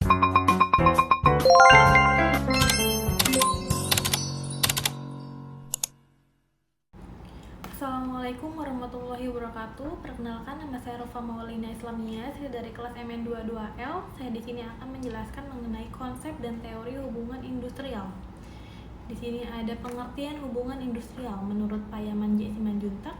Assalamualaikum warahmatullahi wabarakatuh. Perkenalkan, nama saya Rofa Maulina Islamia. Saya dari kelas MN22L. Saya di sini akan menjelaskan mengenai konsep dan teori hubungan industrial. Di sini ada pengertian hubungan industrial. Menurut Payaman J. Simanjuntak,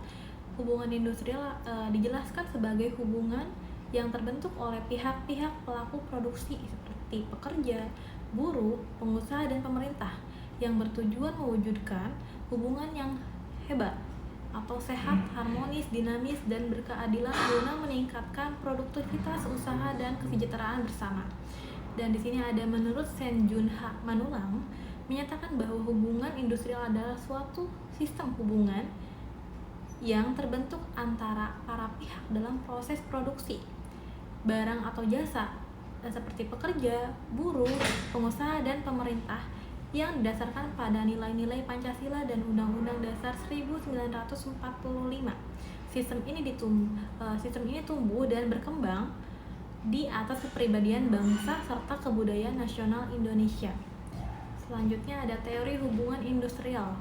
hubungan industrial dijelaskan sebagai hubungan yang terbentuk oleh pihak-pihak pelaku produksi seperti pekerja, buruh, pengusaha, dan pemerintah yang bertujuan mewujudkan hubungan yang hebat atau sehat, harmonis, dinamis, dan berkeadilan guna meningkatkan produktivitas usaha dan kesejahteraan bersama. Dan di sini ada menurut Sen Jun Ha Manulang menyatakan bahwa hubungan industrial adalah suatu sistem hubungan yang terbentuk antara para pihak dalam proses produksi barang atau jasa seperti pekerja, buruh, pengusaha, dan pemerintah yang didasarkan pada nilai-nilai Pancasila dan Undang-Undang Dasar 1945. Sistem ini tumbuh dan berkembang di atas kepribadian bangsa serta kebudayaan nasional Indonesia. Selanjutnya ada teori hubungan industrial.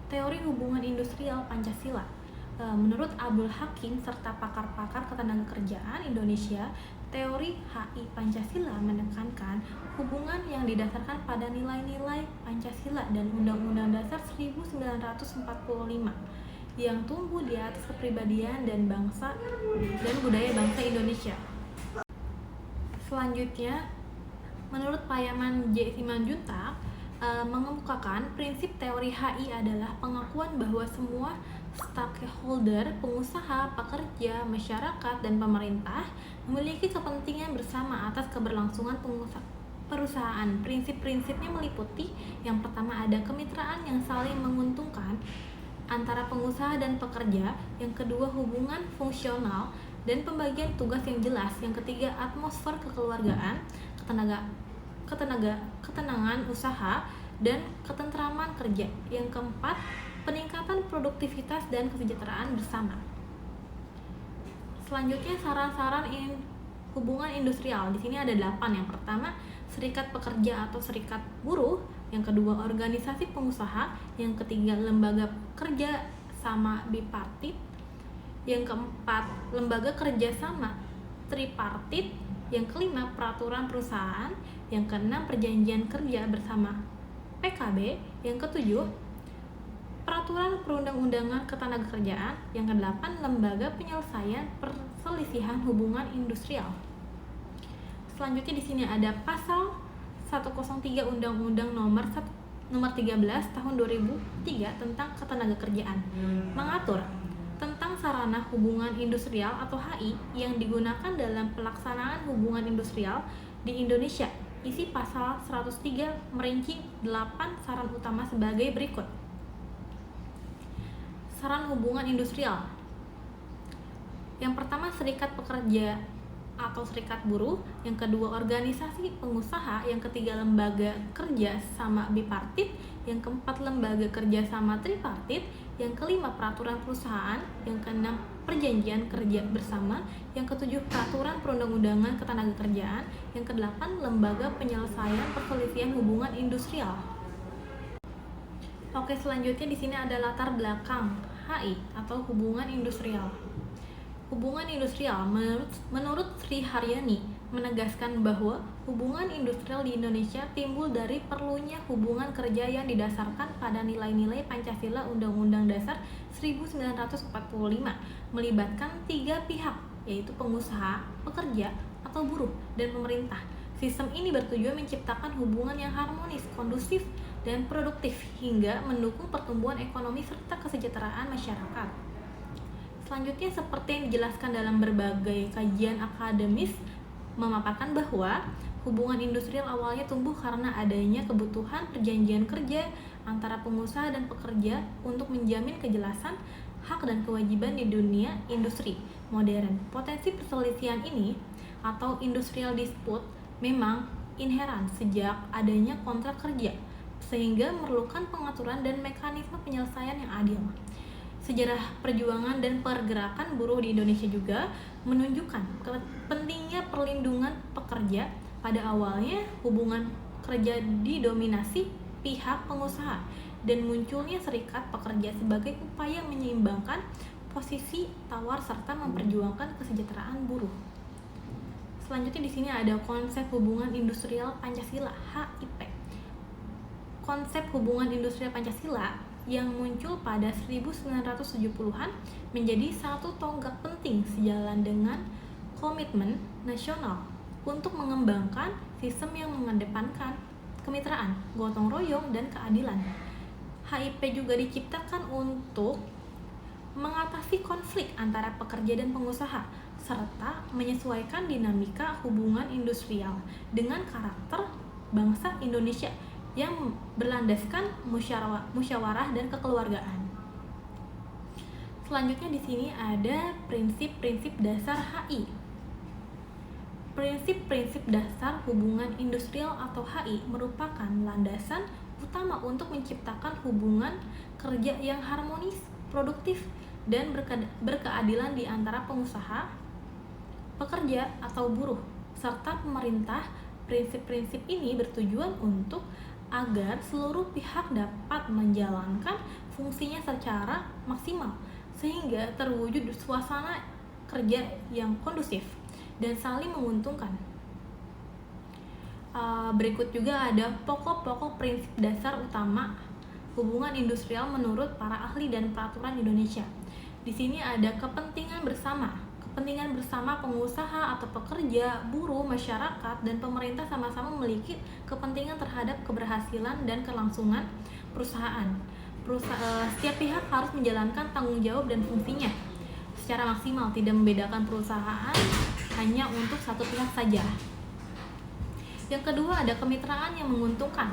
Teori hubungan industrial Pancasila. Menurut Abdul Hakim serta pakar-pakar ketenagakerjaan Indonesia, teori HI Pancasila menekankan hubungan yang didasarkan pada nilai-nilai Pancasila dan Undang-Undang Dasar 1945 yang tumbuh di atas kepribadian dan bangsa dan budaya bangsa Indonesia. Selanjutnya, menurut Payaman J. Simanjuntak, mengemukakan prinsip teori HI adalah pengakuan bahwa semua stakeholder, pengusaha, pekerja, masyarakat, dan pemerintah memiliki kepentingan bersama atas keberlangsungan perusahaan. Prinsip-prinsipnya meliputi yang pertama ada kemitraan yang saling menguntungkan antara pengusaha dan pekerja, yang kedua hubungan fungsional dan pembagian tugas yang jelas, yang ketiga atmosfer kekeluargaan, ketenangan usaha, dan ketentraman kerja, yang keempat peningkatan produktivitas dan kesejahteraan bersama. Selanjutnya saran-saran hubungan industrial. Di sini ada 8. Yang pertama, serikat pekerja atau serikat buruh, yang kedua organisasi pengusaha, yang ketiga lembaga kerja sama bipartit, yang keempat lembaga kerja sama tripartit, yang kelima peraturan perusahaan, yang keenam perjanjian kerja bersama PKB, yang ketujuh peraturan perundang-undangan ketenagakerjaan, yang kedelapan lembaga penyelesaian perselisihan hubungan industrial. Selanjutnya di sini ada pasal 103 Undang-Undang nomor 13 tahun 2003 tentang ketenagakerjaan, mengatur tentang sarana hubungan industrial atau HI yang digunakan dalam pelaksanaan hubungan industrial di Indonesia. Isi pasal 103 merinci 8 saran utama sebagai berikut. Saran hubungan industrial. Yang pertama serikat pekerja atau serikat buruh, yang kedua organisasi pengusaha, yang ketiga lembaga kerja sama bipartit, yang keempat lembaga kerja sama tripartit, yang kelima peraturan perusahaan, yang keenam perjanjian kerja bersama, yang ketujuh peraturan perundang-undangan ketenagakerjaan, yang kedelapan lembaga penyelesaian perselisihan hubungan industrial. Oke, selanjutnya di sini ada latar belakang HI atau hubungan industrial. Hubungan industrial menurut Sri Haryani menegaskan bahwa hubungan industrial di Indonesia timbul dari perlunya hubungan kerja yang didasarkan pada nilai-nilai Pancasila Undang-Undang Dasar 1945, melibatkan 3 pihak, yaitu pengusaha, pekerja, atau buruh, dan pemerintah. Sistem ini bertujuan menciptakan hubungan yang harmonis, kondusif, dan produktif hingga mendukung pertumbuhan ekonomi serta kesejahteraan masyarakat. Selanjutnya, seperti yang dijelaskan dalam berbagai kajian akademis, memaparkan bahwa hubungan industrial awalnya tumbuh karena adanya kebutuhan perjanjian kerja antara pengusaha dan pekerja untuk menjamin kejelasan hak dan kewajiban di dunia industri modern. Potensi perselisihan ini atau industrial dispute memang inheran sejak adanya kontrak kerja, sehingga memerlukan pengaturan dan mekanisme penyelesaian yang adil. Sejarah perjuangan dan pergerakan buruh di Indonesia juga menunjukkan pentingnya perlindungan pekerja Pada awalnya, hubungan kerja didominasi pihak pengusaha dan munculnya serikat pekerja sebagai upaya menyeimbangkan posisi tawar serta memperjuangkan kesejahteraan buruh. Selanjutnya di sini ada konsep hubungan industrial Pancasila (HIP). Konsep hubungan industrial Pancasila yang muncul pada 1970-an menjadi satu tonggak penting sejalan dengan komitmen nasional untuk mengembangkan sistem yang mengedepankan kemitraan, gotong royong, dan keadilan. HIP juga diciptakan untuk mengatasi konflik antara pekerja dan pengusaha, serta menyesuaikan dinamika hubungan industrial dengan karakter bangsa Indonesia yang berlandaskan musyawarah dan kekeluargaan. Selanjutnya di sini ada prinsip-prinsip dasar HI. Prinsip-prinsip dasar hubungan industrial atau HI merupakan landasan utama untuk menciptakan hubungan kerja yang harmonis, produktif, dan berkeadilan di antara pengusaha, pekerja atau buruh, serta pemerintah. Prinsip-prinsip ini bertujuan untuk agar seluruh pihak dapat menjalankan fungsinya secara maksimal sehingga terwujud suasana kerja yang kondusif dan saling menguntungkan. Berikut juga ada pokok-pokok prinsip dasar utama hubungan industrial menurut para ahli dan peraturan Indonesia. Di sini ada kepentingan bersama. Kepentingan bersama pengusaha atau pekerja, buruh, masyarakat, dan pemerintah sama-sama memiliki kepentingan terhadap keberhasilan dan kelangsungan perusahaan. Setiap pihak harus menjalankan tanggung jawab dan fungsinya secara maksimal, tidak membedakan perusahaan hanya untuk satu pihak saja. Yang kedua ada kemitraan yang menguntungkan.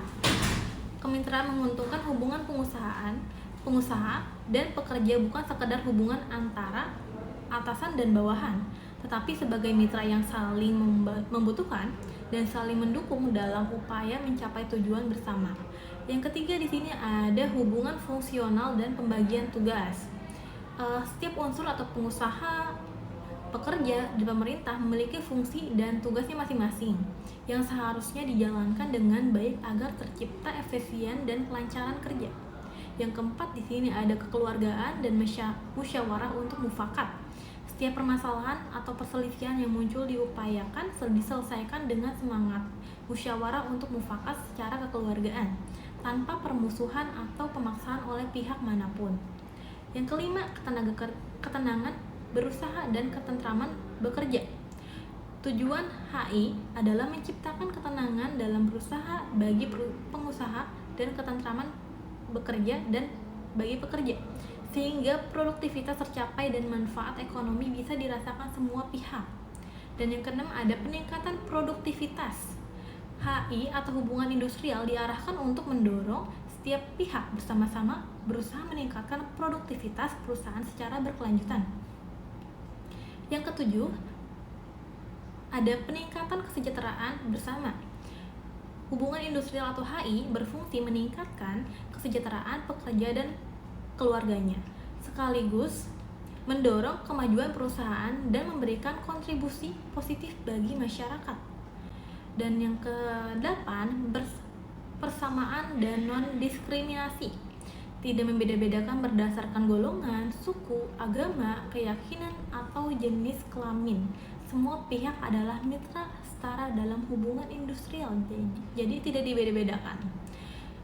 Kemitraan menguntungkan hubungan pengusaha dan pekerja bukan sekedar hubungan antara atasan dan bawahan, tetapi sebagai mitra yang saling membutuhkan dan saling mendukung dalam upaya mencapai tujuan bersama. Yang ketiga di sini ada hubungan fungsional dan pembagian tugas. Setiap unsur atau pengusaha, pekerja, dan pemerintah memiliki fungsi dan tugasnya masing-masing yang seharusnya dijalankan dengan baik agar tercipta efisien dan kelancaran kerja. Yang keempat di sini ada kekeluargaan dan musyawarah untuk mufakat. Setiap permasalahan atau perselisihan yang muncul diupayakan diselesaikan dengan semangat musyawarah untuk mufakat secara kekeluargaan, tanpa permusuhan atau pemaksaan oleh pihak manapun. Yang kelima, ketenangan berusaha dan ketentraman bekerja. Tujuan HI adalah menciptakan ketenangan dalam berusaha bagi pengusaha dan ketentraman bekerja dan bagi pekerja, sehingga produktivitas tercapai dan manfaat ekonomi bisa dirasakan semua pihak. Dan yang keenam ada peningkatan produktivitas. HI atau hubungan industrial diarahkan untuk mendorong setiap pihak bersama-sama berusaha meningkatkan produktivitas perusahaan secara berkelanjutan. Yang ketujuh, ada peningkatan kesejahteraan bersama. Hubungan industrial atau HI berfungsi meningkatkan kesejahteraan pekerja dan keluarganya, sekaligus mendorong kemajuan perusahaan dan memberikan kontribusi positif bagi masyarakat. Dan yang ke-8, persamaan dan non-diskriminasi. Tidak membeda-bedakan berdasarkan golongan, suku, agama, keyakinan, atau jenis kelamin. Semua pihak adalah mitra setara dalam hubungan industrial, jadi tidak dibeda-bedakan.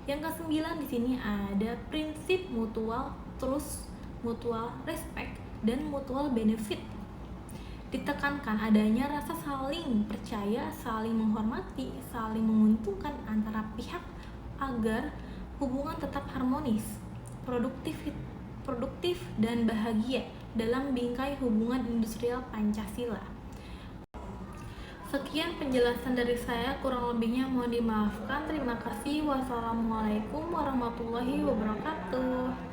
Yang ke-9 di sini ada prinsip mutual trust, mutual respect, dan mutual benefit. Ditekankan adanya rasa saling percaya, saling menghormati, saling menguntungkan antara pihak agar hubungan tetap harmonis, produktif dan bahagia dalam bingkai hubungan industrial Pancasila. Sekian penjelasan dari saya, kurang lebihnya mohon dimaafkan. Terima kasih. Wassalamualaikum warahmatullahi wabarakatuh.